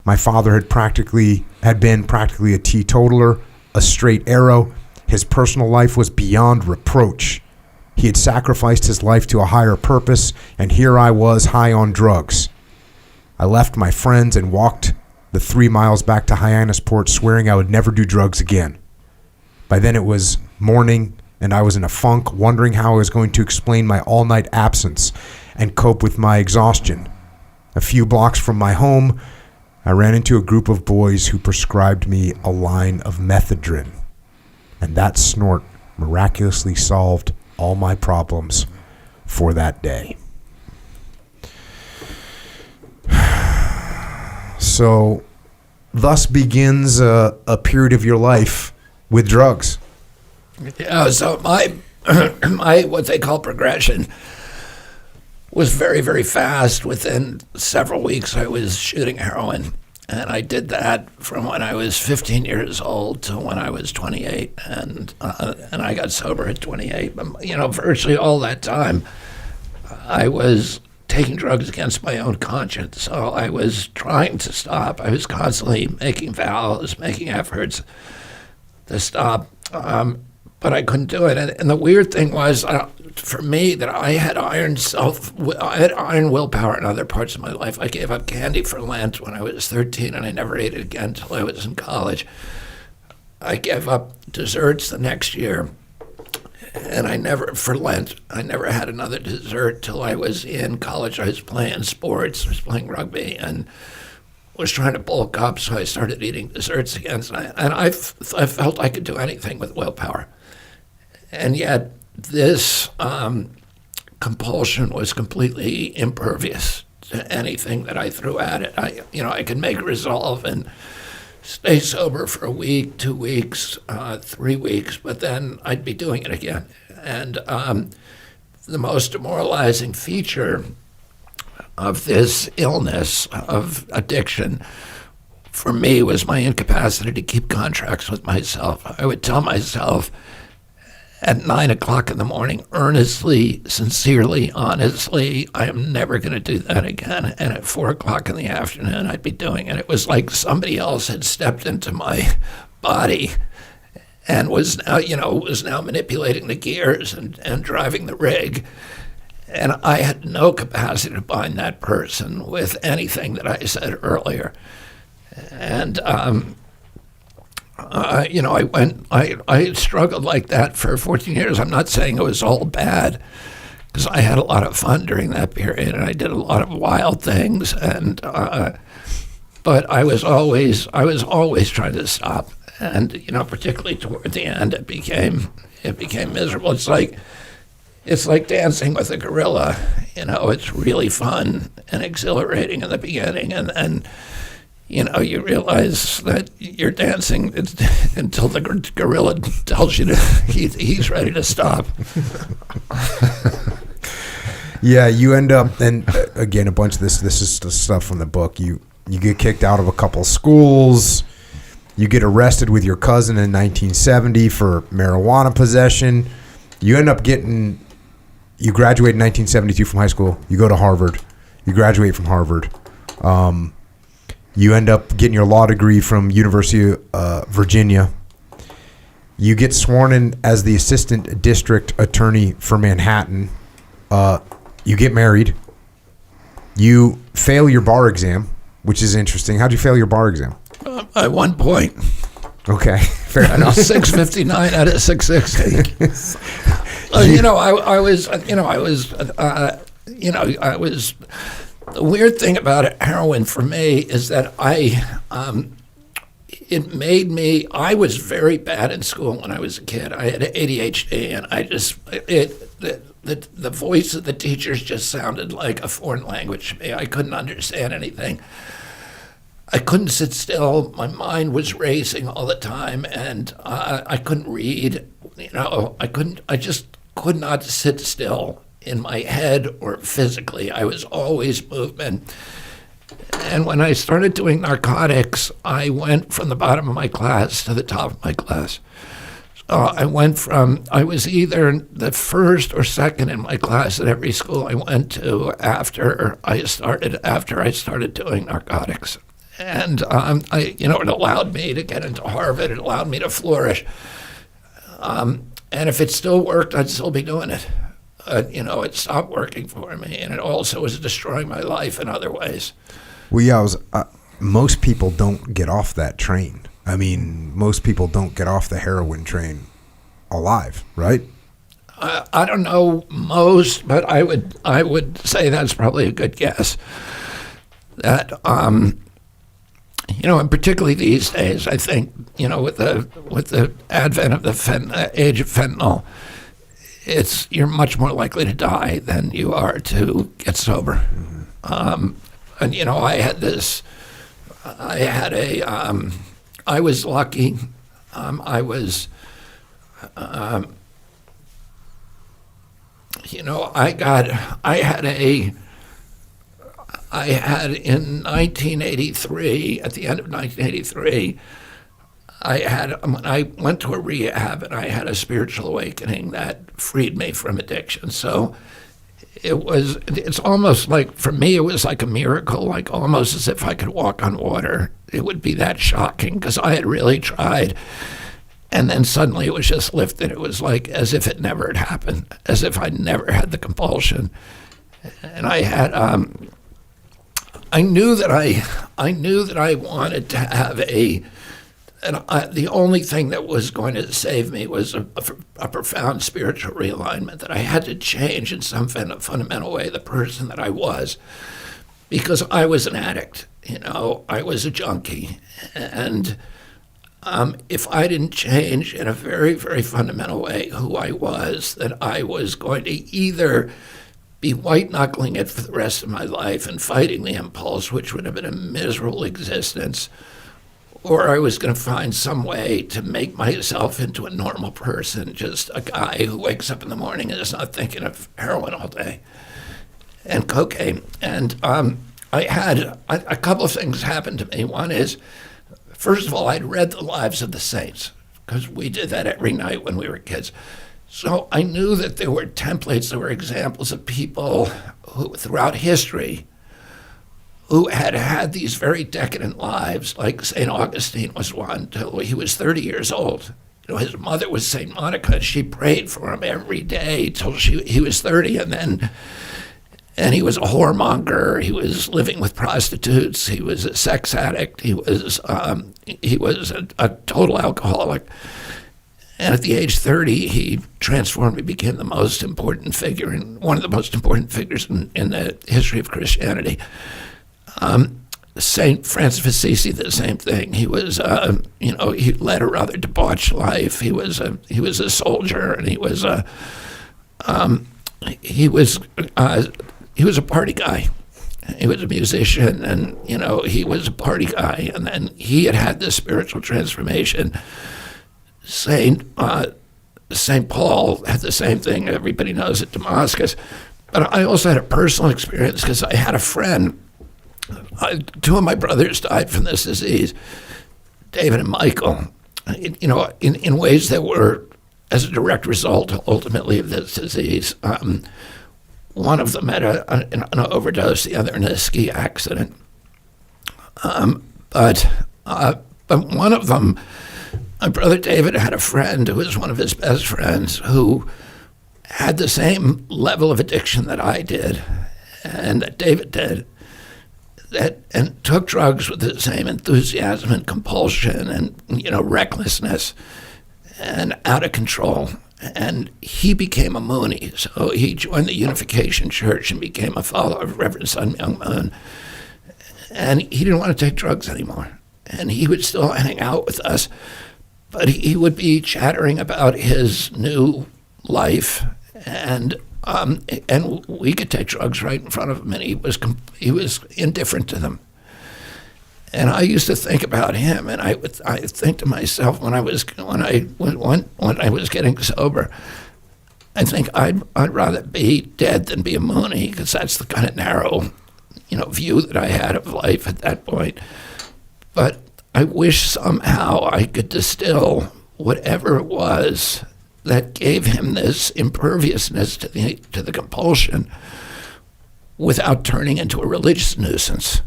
My father had been practically a teetotaler, a straight arrow. His personal life was beyond reproach. He had sacrificed his life to a higher purpose, and here I was high on drugs. I left my friends and walked the 3 miles back to Hyannisport, swearing I would never do drugs again. By then it was morning, and I was in a funk, wondering how I was going to explain my all-night absence and cope with my exhaustion. A few blocks from my home, I ran into a group of boys who prescribed me a line of methadone, and that snort miraculously solved all my problems for that day. So, thus begins a period of your life with drugs. Yeah, so my what they call progression was very, very fast. Within several weeks, I was shooting heroin. And I did that from when I was 15 years old to when I was 28, and I got sober at 28. But, virtually all that time, I was taking drugs against my own conscience. So I was trying to stop. I was constantly making vows, making efforts to stop, but I couldn't do it. And the weird thing was, for me, that I had iron willpower in other parts of my life. I gave up candy for Lent when I was 13, and I never ate it again until I was in college. I gave up desserts the next year, and for Lent, I never had another dessert till I was in college. I was playing sports, I was playing rugby, and was trying to bulk up, so I started eating desserts again. And I felt I could do anything with willpower. And yet, this compulsion was completely impervious to anything that I threw at it. I could make a resolve and stay sober for a week, 2 weeks, 3 weeks, but then I'd be doing it again. And the most demoralizing feature of this illness, of addiction, for me was my incapacity to keep contracts with myself. I would tell myself at 9 o'clock in the morning, earnestly, sincerely, honestly, I am never going to do that again. And at 4 o'clock in the afternoon, I'd be doing it. It was like somebody else had stepped into my body and was now manipulating the gears and driving the rig. And I had no capacity to bind that person with anything that I said earlier. And I struggled like that for 14 years. I'm not saying it was all bad, because I had a lot of fun during that period, and I did a lot of wild things. And but I was always trying to stop. And particularly toward the end, it became miserable. It's like dancing with a gorilla. It's really fun and exhilarating in the beginning, and you realize that you're dancing until the gorilla tells you he's ready to stop. Yeah, you end up, and again, a bunch of this is the stuff from the book. You get kicked out of a couple schools. You get arrested with your cousin in 1970 for marijuana possession. You end up you graduate in 1972 from high school. You go to Harvard. You graduate from Harvard. You end up getting your law degree from University of Virginia. You get sworn in as the assistant district attorney for Manhattan. You get married. You fail your bar exam, which is interesting. How'd you fail your bar exam? At 1 point. Okay, fair enough. 659 out of 660. The weird thing about heroin for me is that it made me, I was very bad in school when I was a kid. I had ADHD, and the voice of the teachers just sounded like a foreign language to me. I couldn't understand anything. I couldn't sit still. My mind was racing all the time, and I couldn't read. I just could not sit still in my head or physically. I was always moving. And when I started doing narcotics, I went from the bottom of my class to the top of my class. So I was either the first or second in my class at every school I went to after I started doing narcotics. And it allowed me to get into Harvard. It allowed me to flourish. And if it still worked, I'd still be doing it. It stopped working for me, and it also was destroying my life in other ways. Well, yeah, most people don't get off that train. I mean, most people don't get off the heroin train alive, right? I don't know most, but I would say that's probably a good guess. That and particularly these days, I think with the advent of the age of fentanyl, you're much more likely to die than you are to get sober. Mm-hmm. I was lucky. I had in 1983, at the end of 1983, when I went to a rehab, and I had a spiritual awakening that freed me from addiction. So it's almost like, for me, it was like a miracle, like almost as if I could walk on water. It would be that shocking, because I had really tried. And then suddenly it was just lifted. It was like as if it never had happened, as if I never had the compulsion. And I knew that I wanted to have the only thing that was going to save me was a profound spiritual realignment, that I had to change in some fundamental way the person that I was, because I was an addict. I was a junkie, and if I didn't change in a very, very fundamental way who I was, that I was going to either be white-knuckling it for the rest of my life and fighting the impulse, which would have been a miserable existence, or I was going to find some way to make myself into a normal person, just a guy who wakes up in the morning and is not thinking of heroin all day and cocaine. And I had a couple of things happen to me. One is, first of all, I'd read the lives of the saints, because we did that every night when we were kids. So I knew that there were templates, there were examples of people who, throughout history, who had these very decadent lives, like St. Augustine was one, till he was 30 years old. His mother was St. Monica, and she prayed for him every day till he was 30, and he was a whoremonger. He was living with prostitutes. He was a sex addict. He was a total alcoholic. And at the age 30, he transformed. He became the most important figure, and one of the most important figures in the history of Christianity. Saint Francis of Assisi, the same thing. He was, he led a rather debauched life. He was a soldier, and he was a party guy. He was a musician, and he was a party guy. And then he had this spiritual transformation. Saint Paul had the same thing. Everybody knows at Damascus. But I also had a personal experience, because I had a friend. Two of my brothers died from this disease, David and Michael, in ways that were as a direct result, ultimately, of this disease. One of them had an overdose, the other in a ski accident. But one of them, my brother David, had a friend who was one of his best friends who had the same level of addiction that I did, and that David did, and took drugs with the same enthusiasm and compulsion and recklessness and out of control. And he became a Mooney, so he joined the Unification Church and became a follower of Reverend Sun Myung Moon. And he didn't want to take drugs anymore, and he would still hang out with us, but he would be chattering about his new life, and we could take drugs right in front of him, and he was indifferent to them. And I used to think about him, and I think to myself when I was getting sober, I think I'd rather be dead than be a Mooney, because that's the kind of narrow, view that I had of life at that point. But I wish somehow I could distill whatever it was that gave him this imperviousness to the compulsion without turning into a religious nuisance.